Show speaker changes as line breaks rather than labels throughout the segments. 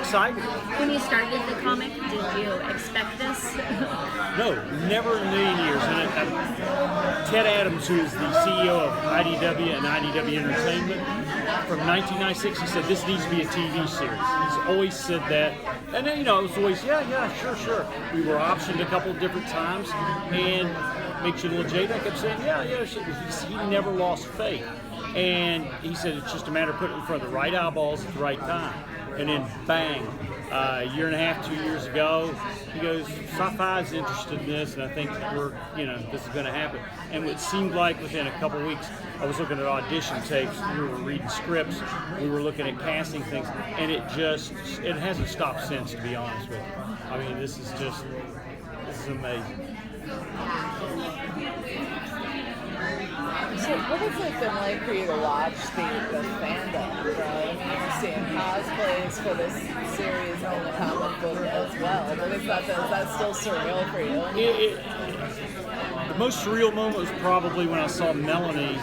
excited.
When you started the comic, did you expect this?
No, never in a million years. And Ted Adams, who is the CEO of IDW and IDW Entertainment, from 1996, he said this needs to be a TV series. He's always said that. And then, it was always, sure. We were optioned a couple of different times, and makes you a little jaded. I kept saying, he never lost faith. And he said it's just a matter of putting it in front of the right eyeballs at the right time. And then bang, a year and a half, 2 years ago, he goes, Sci-Fi is interested in this, and I think this is going to happen. And it seemed like within a couple of weeks, I was looking at audition tapes, we were reading scripts, we were looking at casting things, and it hasn't stopped since, to be honest with you. I mean, this is amazing.
So what has it been like for you to watch the fandom grow? You're seeing cosplays for this series on the comic book as well. Is that still surreal for you?
The most surreal moment was probably when I saw Melanie's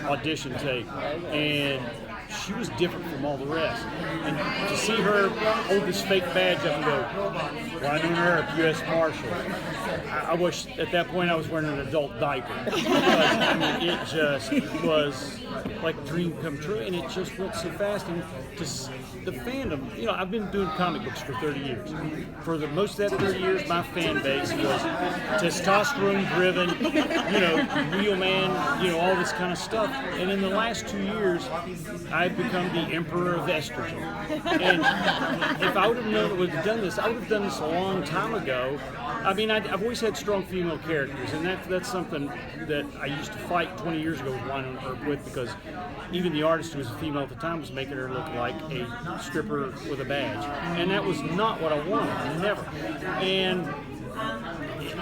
audition tape, and she was different from all the rest. And to see her hold this fake badge up and go, Wynonna Earp, U.S. Marshal, I wish at that point I was wearing an adult diaper. Because, it just was like a dream come true, and it just went so fast. And just the fandom, I've been doing comic books for 30 years. For the most of that 30 years, my fan base was testosterone-driven, real man, all this kind of stuff. And in the last 2 years, I've become the emperor of estrogen. And if I would have known I would have done this, I would have done this a long time ago. I mean, I've always had strong female characters, and that's something that I used to fight 20 years ago with Wynonna Earp with, because even the artist who was a female at the time was making her look like a stripper with a badge. And that was not what I wanted, never. And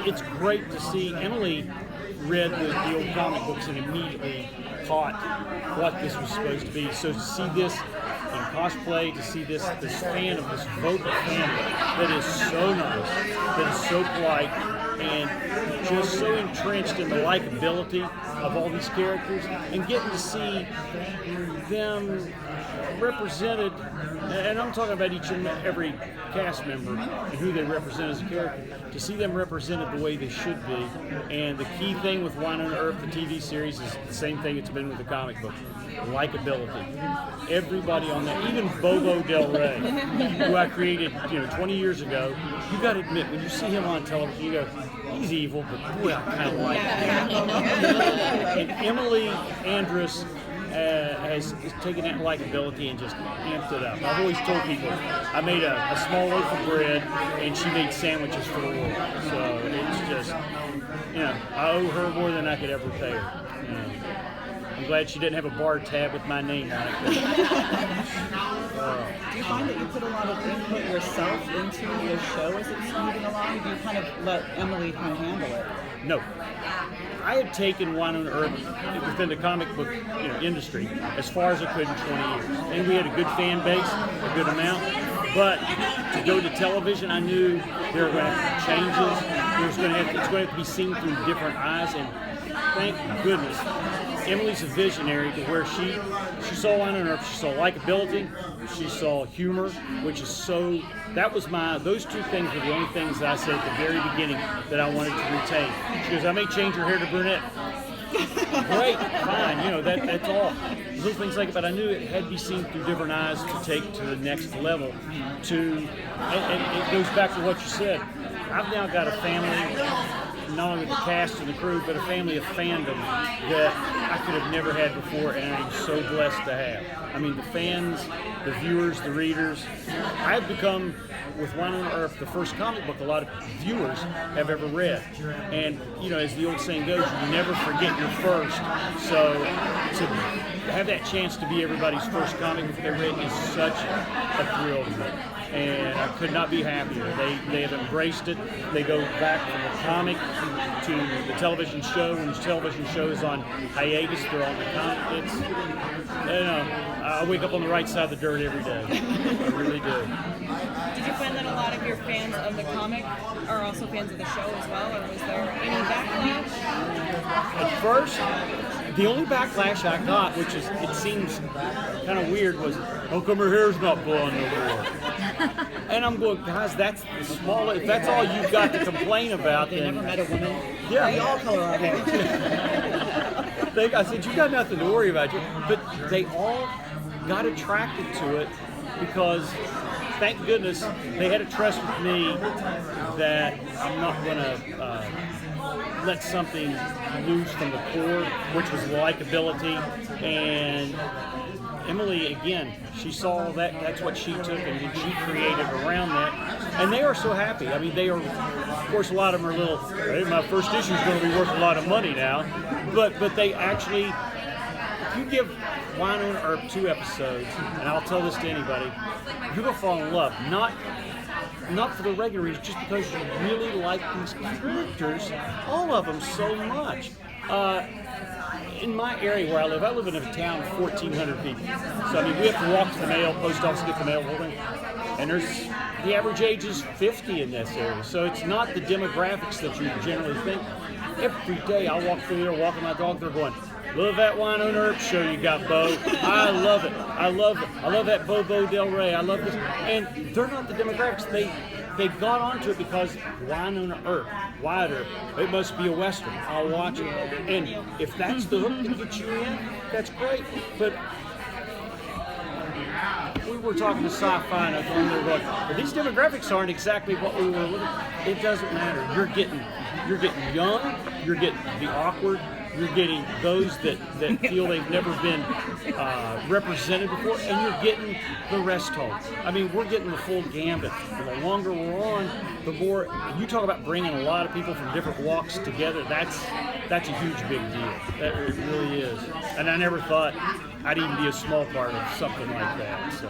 it's great to see. Emily read the old comic books and immediately caught what this was supposed to be. So to see this in cosplay, to see this fandom, this vocal fandom that is so nice, that is so polite, and just so entrenched in the likability of all these characters, and getting to see them represented, and I'm talking about each and every cast member and who they represent as a character, to see them represented the way they should be. And the key thing with Wynonna Earp, the TV series, is the same thing it's been with the comic book: likability. Everybody on that, even Bobo Del Rey, who I created 20 years ago, you got to admit, when you see him on television, you go, he's evil, but boy, I kind of like him. And Emily Andrus has taken that likability and just amped it up. I've always told people I made a small loaf of bread and she made sandwiches for the world. So it's just, I owe her more than I could ever pay her. I'm glad she didn't have a bar tab with my name on it.
Do you find that you put a lot of input yourself into the show as it's moving along? Or do you kind of let Emily kind of handle it?
No. I had taken Wynonna Earp within the comic book industry as far as I could in 20 years. And we had a good fan base, a good amount. But to go to television, I knew there were going to have changes. It's going to have to be seen through different eyes. And thank goodness, Emily's a visionary to where she saw Wynonna Earp, she saw likability, she saw humor, which is so, those two things were the only things that I said at the very beginning that I wanted to retain. She goes, I may change your hair to brunette. Great, fine, that's all. Little things like that, but I knew it had to be seen through different eyes to take to the next level. And it goes back to what you said. I've now got a family, not only the cast and the crew, but a family of fandom that I could have never had before, and I'm so blessed to have. I mean, the fans, the viewers, the readers. I've become, with Wynonna Earp, the first comic book a lot of viewers have ever read. And, as the old saying goes, you never forget your first. So to have that chance to be everybody's first comic book they read is such a thrill to me. And I could not be happier. They have embraced it. They go back from the comic to the television show. When the television show is on hiatus, they're on the comic. I wake up on the right side of the dirt every day. I really do.
Did you find that a lot of your fans of the comic are also fans of the show as well, or was there any backlash?
At first, the only backlash I got, which is, it seems kind of weird, was, how come her hair's not blonde no more? And I'm going, guys, that's the smallest. If that's all you've got to complain about,
They
then
never met a woman.
Yeah.
We all color our hair.
I said, you got nothing to worry about. But they all got attracted to it because, thank goodness, they had a trust with me that I'm not going to let something loose from the core, which was likability. And Emily, again, she saw that, that's what she took, and then she created around that. And they are so happy. I mean, they are, of course, a lot of them are a little, hey, my first issue is going to be worth a lot of money now. But they actually, if you give Wynonna Earp 2 episodes, and I'll tell this to anybody, you're going to fall in love. Not for the regular reason, just because you really like these characters, all of them, so much. In my area where I live in a town of 1,400 people. So, I mean, we have to walk to the mail, post office, get the mail, holding. And the average age is 50 in this area. So it's not the demographics that you generally think. Every day I walk through there, walking my dog, they're going, love that Wynonna Earp show you got, Beau. I love it. I love it. I love that Bobo Del Rey. I love this. And they're not the demographics. They got onto it because Wynonna Earp, Wyatt Earp, it must be a Western. I'll watch it. And if that's the hook that gets you in, that's great. But we were talking to sci-fi and I told them, they were going, well, these demographics aren't exactly what we were looking at. It doesn't matter. You're getting young, you're getting the awkward, you're getting those that feel they've never been represented before, and you're getting the rest home. I mean, we're getting the full gambit. And the longer we're on, the more, you talk about bringing a lot of people from different walks together, that's a huge big deal. That it really is. And I never thought I'd even be a small part of something like that. So.